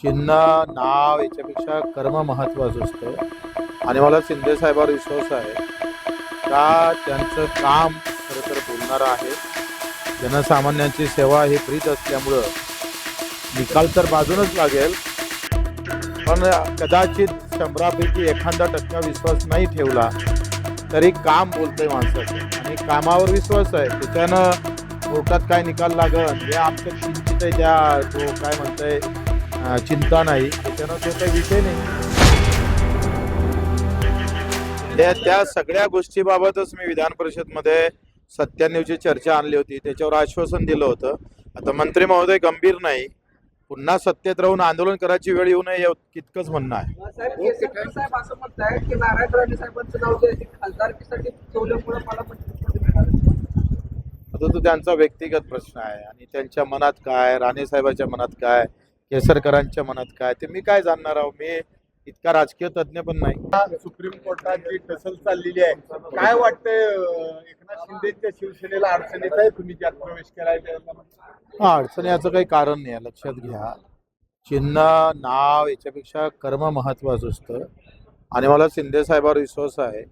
चिन्ह, नाव याच्यापेक्षा कर्म महत्त्वाचं असतं आणि मला शिंदे साहेबांवर विश्वास आहे का त्यांचं काम खरं तर बोलणारं आहे. जनसामान्यांची सेवा ही प्रीत असल्यामुळं निकाल तर बाजूनच लागेल, पण कदाचित 100पैकी एखादा टक्का विश्वास नाही ठेवला तरी काम बोलतंय माणसाचं आणि कामावर विश्वास आहे. त्याच्यानं कोर्टात काय निकाल लागल हे आमचं किंचित आहे, त्या तो काय म्हणतंय चिंता नाही, त्याच्यानं तो काही विषय नाही. त्या सगळ्या गोष्टीबाबतच मी विधान परिषदमध्ये सत्यान्नवची चर्चा आणली होती, त्याच्यावर आश्वासन दिलं होतं. आता मंत्री महोदय गंभीर नाही, पुन्हा सत्तेत राहून आंदोलन करायची वेळ येऊ नये इतकंच म्हणणं आहे. साहेब असं म्हणतायत की नारायण राणे साहेबांचं नाव जे आहे ते खासदारकीसाठी ठेवल्यामुळे मला आता तो त्यांचा व्यक्तिगत प्रश्न आहे आणि त्यांच्या मनात काय, राणे साहेबांच्या मनात काय, केसरकरांच्या मनात काय, ते मी काय जाणणार आहो. मी इतका राजकीय तज्ञ पण नाही. सुप्रीम कोर्टात जी टसल चाललेली आहे, काय वाटतंय एकनाथ शिंदेच्या शिवसेनेला अडचणीत आहे? तुम्ही ज्यात प्रवेश केलाय हा, अडचण याचं काही कारण नाही आहे. लक्षात घ्या, चिन्ह, नाव याच्यापेक्षा कर्म महत्त्वाचं असतं आणि मला शिंदे साहेबांवर विश्वास आहे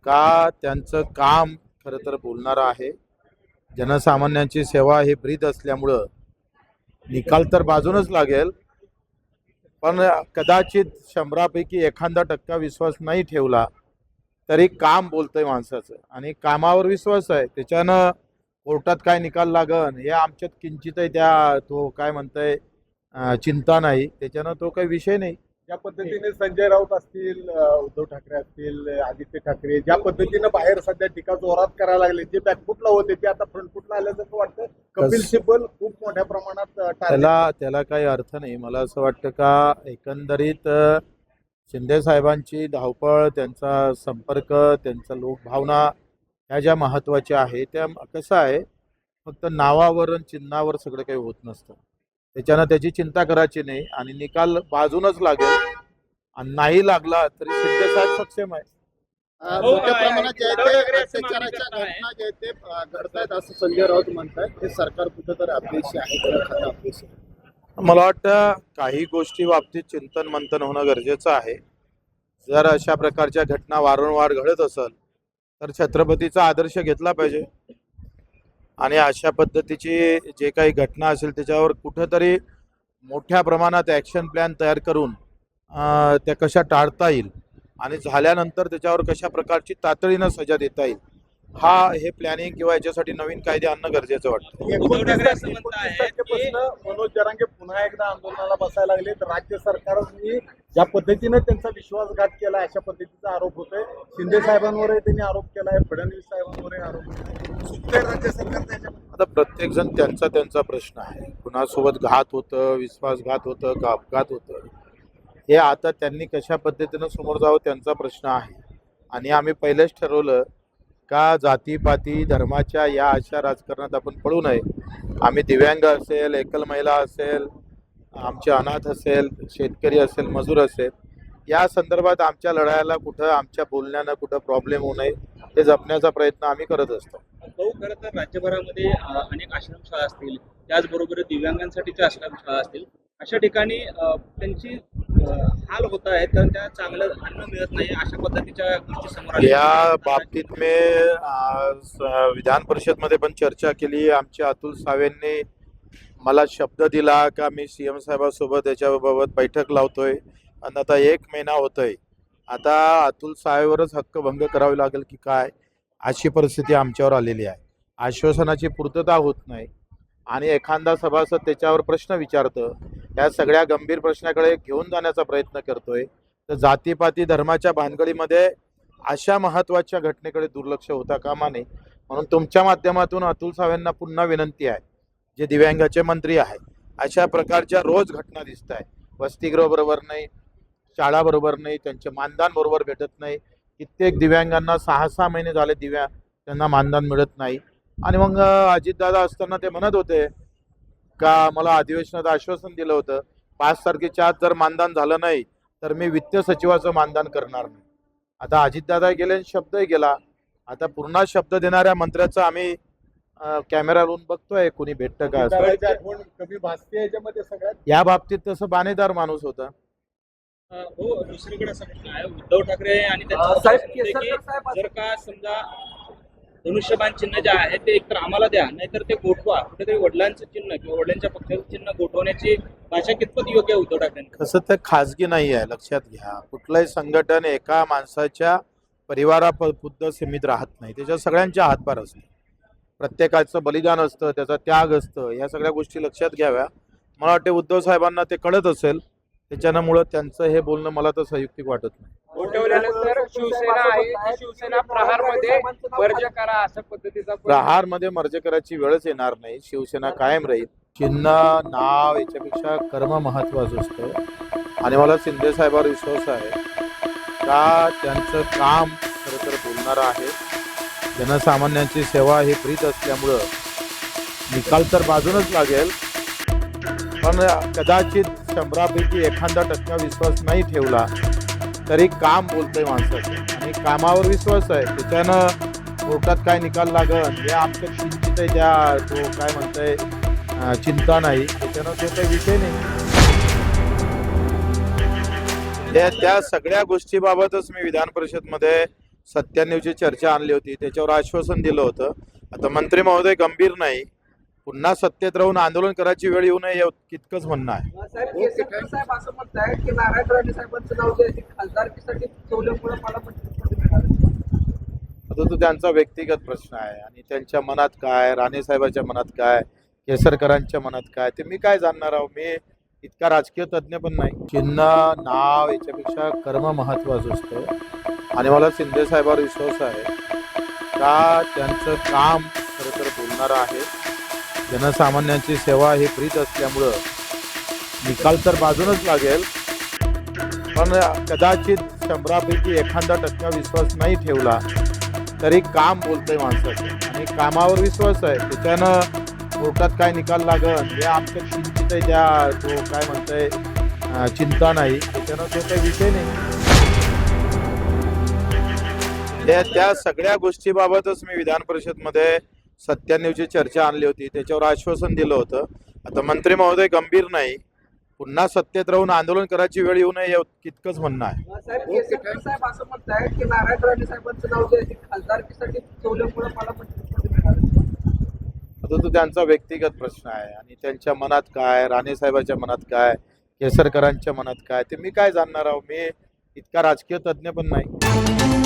का त्यांचं काम खरं तर बोलणारं आहे. जनसामान्यांची सेवा ही प्रीत असल्यामुळं निकाल तर बाजूनच लागेल, पण कदाचित 100पैकी एखादा टक्का विश्वास नाही ठेवला तरी काम बोलतंय माणसाचं आणि कामावर विश्वास आहे. त्याच्यानं कोर्टात काय निकाल लागन हे आमच्यात किंचित आहे, त्या तो काय म्हणतंय चिंता नाही, त्याच्यानं तो काही विषय नाही. ज्या पद्धतीने संजय राऊत असतील, उद्धव ठाकरे असतील, आदित्य ठाकरे ज्या पद्धतीने बाहेर सध्या टीका जोरात करायला लागले, जे बॅकफुटला होते ते आता फ्रंटफुटला आल्याचं वाटतं. कपिल सिब्बल खूप मोठ्या प्रमाणात त्याला काही अर्थ नाही. मला असं वाटतं का एकंदरीत शिंदे साहेबांची धावपळ, त्यांचा संपर्क, त्यांचा लोकभावना ह्या ज्या महत्त्वाच्या आहे, त्या कसं आहे, फक्त नावावर आणि चिन्हावर सगळं काही होत नसतं. त्याच्यानं त्याची चिंता करायची नाही आणि निकाल बाजूनच लागेल आणि नाही लागला तरी शिंदे साहेब सक्षम आहे. मोठ्या प्रमाणात जे आहे ते अत्याचाराच्या घटना जे आहेत ते घडतायत असं संजय राऊत म्हणतात. हे सरकार कुठेतरी अपयशी आहे, अपयशी आहे. मला वाटतं काही गोष्टी बाबतीत चिंतन मंथन होणं गरजेचं आहे. जर अशा प्रकारच्या घटना वारंवार घडत असेल तर छत्रपतीचा आदर्श घेतला पाहिजे आणि अशा पद्धतीची जे काही घटना असेल त्याच्यावर कुठंतरी मोठ्या प्रमाणात ॲक्शन प्लॅन तयार करून त्या कशा टाळता येईल आणि झाल्यानंतर त्याच्यावर कशा प्रकारची तातडीनं सजा देता येईल, हे प्लॅनिंग किंवा याच्यासाठी नवीन कायदे आणणं गरजेचं वाटतं. 29 तारखेपासून मनोज जरांगे पुन्हा एकदा आंदोलनाला बसायला लागले. तर राज्य सरकारने ज्या पद्धतीने त्यांचा विश्वासघात केला अशा पद्धतीचा आरोप होतोय. शिंदे साहेबांवरही त्यांनी आरोप केलाय, फडणवीस साहेबांवरही आरोप केलाय. राज्य सरकार त्याच्यामध्ये आता प्रत्येक जण त्यांचा प्रश्न आहे. कुणासोबत घात होतं, विश्वासघात होतं का अपघात होतं, हे आता त्यांनी कशा पद्धतीनं समोर जावं त्यांचा प्रश्न आहे. आणि आम्ही पहिलेच ठरवलं का जातीपाती धर्माच्या या अशा राजकारणात आपण पडू नये. आम्ही दिव्यांग असेल, एकल महिला असेल, आमचे अनाथ असेल, शेतकरी असेल, मजूर असेल, या संदर्भात आमच्या लढायला कुठं आमच्या बोलण्यानं कुठं प्रॉब्लेम होऊ नये हे जपण्याचा प्रयत्न आम्ही करत असतो. खरं तर राज्यभरामध्ये अनेक आश्रमशाळा असतील, त्याचबरोबर दिव्यांगांसाठीच्या आश्रमशाळा असतील, अशा ठिकाणी त्यांची हाल होत आहेत कारण त्या चांगलं अन्न मिळत नाही, अशा पद्धतीच्या गोष्टी समोर आल्या. या बाबतीत मी विधान परिषदमध्ये पण चर्चा केली. आमच्या अतुल सावेंनी मला शब्द दिला का मी CM साहेबांसोबत याच्याबाबत बैठक लावतोय आणि आता 1 महिना होतोय. आता अतुल साहेबवरच हक्कभंग करावी लागेल की काय, अशी परिस्थिती आमच्यावर आलेली आहे. आश्वासनाची पूर्तता होत नाही आणि एखादा सभासद त्याच्यावर प्रश्न विचारतं, त्या सगळ्या गंभीर प्रश्नाकडे घेऊन जाण्याचा प्रयत्न करतोय. तर जातीपाती धर्माच्या भानगडीमध्ये अशा महत्त्वाच्या घटनेकडे दुर्लक्ष होता कामा नये. म्हणून तुमच्या माध्यमातून अतुल सावेंना पुन्हा विनंती आहे, जे दिव्यांगाचे मंत्री आहे, अशा प्रकारच्या रोज घटना दिसत आहे. वसतिगृह बरोबर नाही, शाळा बरोबर नाही, त्यांचे मानधन बरोबर भेटत नाही. कित्येक दिव्यांगांना 6-6 महिने झाले त्यांना मानधन मिळत नाही. आणि मग अजितदादा असताना ते म्हणत होते का मला अधिवेशनात आश्वासन दिलं होतं 5 तारखेच्या आत जर मानधन झालं नाही तर मी वित्त सचिवाचं मानधन करणार नाही. आता अजितदादा गेले, शब्दही गेला. आता पुन्हा शब्द देणाऱ्या मंत्र्याचं आम्ही कॅमेरा लावून बघतोय कोणी भेटतं का असं. करायची आठवण कमी भासते याच्यामध्ये सगळ्यात. या बाबतीत तसं बाणेदार माणूस होता. हो, दुसरीकडे असं आहे, उद्धव ठाकरे आणि साहेब, त्यांचे केसरकर साहेब जर का समजा धनुष्यबाण चिन्ह जे आहे ते एकतर आम्हाला द्या, नाहीतर ते गोठवा, कुठेतरी वडिलांचं चिन्ह किंवा वडिलांच्या पक्षाचं चिन्ह गोठवण्याची भाषा कितपत योग्य आहे उद्धव ठाकरेंनी? कसं ते खाजगी नाही आहे, लक्षात घ्या. कुठलंही संघटन एका माणसाच्या परिवारापुरतं सीमित राहत नाही. त्याच्यात सगळ्यांच्या हातभार असतो, प्रत्येकाचं बलिदान असतं, त्याचा त्याग असतं. या सगळ्या गोष्टी लक्षात घ्याव्या. मला वाटते उद्धव साहेबांना ते कळत असेल, त्याच्यामुळं त्यांचं हे बोलणं मला तर संयुक्तिक वाटत नाही. गोठवल्यानंतर शिवसेना आहे ती शिवसेना प्रहारमध्ये मर्ज करा अशा पद्धतीचा प्रहारमध्ये मर्ज करायची वेळच येणार नाही. शिवसेना कायम राहील. चिन्ह नाव याच्यापेक्षा कर्म महत्वाचं असतं आणि मला शिंदे साहेबांवर विश्वास आहे का त्यांचं काम खरं तर बोलणारं आहे. जनसामान्यांची सेवा ही प्रीत असल्यामुळं निकाल तर बाजूनच लागेल, पण कदाचित 100पैकी 1% विश्वास नाही ठेवला तरी काम बोलतंय माणसाचं आणि कामावर विश्वास आहे. त्याच्यानं कोर्टात काय निकाल लागल हे आमचं चिंतित आहे. त्या तो काय म्हणतंय चिंता नाही, त्याच्यानं तो काही विषय नाही. त्या सगळ्या गोष्टीबाबतच मी विधान परिषदमध्ये 97ची चर्चा आणली होती, त्याच्यावर आश्वासन दिलं होतं. आता मंत्री महोदय गंभीर नाही, पुन्हा सत्तेत राहून आंदोलन करायची वेळ येऊ नये इतकंच म्हणणं आहे. साहेब, केसरकर साहेब असं म्हणतायत की नारायण राणे साहेबांचं नाव जे आहे ते खासदारकीसाठी सुचवल्यामुळे मला मंत्रिपद मिळालं. आता तो त्यांचा व्यक्तिगत प्रश्न आहे आणि त्यांच्या मनात काय, राणे साहेबांच्या मनात काय, केसरकरांच्या मनात काय, ते मी काय जाणणार आहो. मी इतका राजकीय तज्ज्ञ पण नाही. चिन्ह नाव याच्यापेक्षा कर्म महत्वाचं असतं आणि मला शिंदे साहेबांवर विश्वास आहे का त्यांचं काम खरं तर बोलणारं आहे. जनसामान्यांची सेवा ही प्रीत असल्यामुळं निकाल तर बाजूनच लागेल, पण कदाचित 100पैकी 1% विश्वास नाही ठेवला तरी काम बोलतंय माणसाचं आणि कामावर विश्वास आहे. त्याच्यानं कोर्टात काय निकाल लागल हे आमचं चिंतित आहे. त्या तो काय म्हणतंय चिंता नाही, त्याच्यानं तो काही विषय नाही. त्या सगळ्या गोष्टीबाबतच मी विधान परिषदमध्ये 97ची चर्चा आणली होती, त्याच्यावर आश्वासन दिलं होतं. आता मंत्री महोदय गंभीर नाही, पुन्हा सत्तेत राहून आंदोलन करायची वेळ येऊ नये इतकंच म्हणणं आहे. साहेब, केसरकर साहेब असं म्हणतायत की नारायण राणे साहेबांचं नाव जे आहे ते खासदारकीसाठी सुचवल्यामुळे मला मंत्रिपद मिळालं. आता तो त्यांचा व्यक्तिगत प्रश्न आहे आणि त्यांच्या मनात काय, राणे साहेबांच्या मनात काय, केसरकरांच्या मनात काय, ते मी काय जाणणार आहो. मी इतका राजकीय तज्ज्ञ पण नाही.